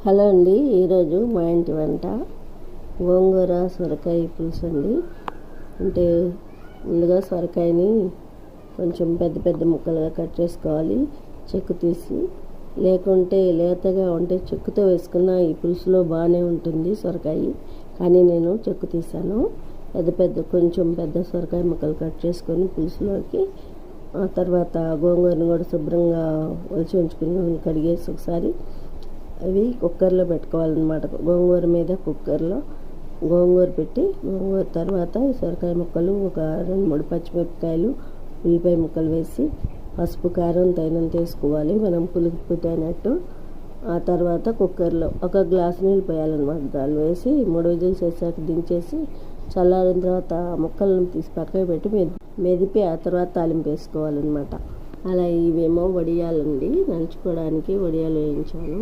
Hello అండి, ఈరోజు మా ఇంటి వంట గోంగూర సొరకాయ పులుసు అండి. అంటే ముందుగా సొరకాయని కొంచెం పెద్ద పెద్ద ముక్కలుగా కట్ చేసుకోవాలి, చెక్కు తీసి. లేకుంటే లేతగా ఉంటే చెక్కుతో వేసుకున్న ఈ పులుసులో బాగానే ఉంటుంది సొరకాయ, కానీ నేను చెక్కు తీసాను. కొంచెం పెద్ద సొరకాయ ముక్కలు కట్ చేసుకొని పులుసులోకి, ఆ తర్వాత గోంగూరను కూడా శుభ్రంగా ఒలిచి ఉంచుకుని కడిగేసి ఒకసారి అవి కుక్కర్లో పెట్టుకోవాలన్నమాట. గోంగూర మీద కుక్కర్లో గోంగూర పెట్టి, గోంగూర తర్వాత సొరకాయ ముక్కలు, ఒక 2-3 పచ్చిమిరపకాయలు, ఉల్లిపాయ ముక్కలు వేసి పసుపు కారం తగినంత వేసుకోవాలి, మనం పులుపు తగినట్టు. ఆ తర్వాత కుక్కర్లో 1 గ్లాసు నీళ్ళు పోయాలన్నమాట. దాన్ని వేసి 3 విజిల్స్ వేసాక దించేసి చల్లారిన తర్వాత ముక్కలను తీసి పక్కకు పెట్టి మెదిపి ఆ తర్వాత తాలింపు వేసుకోవాలన్నమాట. అలా ఇవేమో వడియాలండి, నంచుకోవడానికి వడియాలు వేయించాను.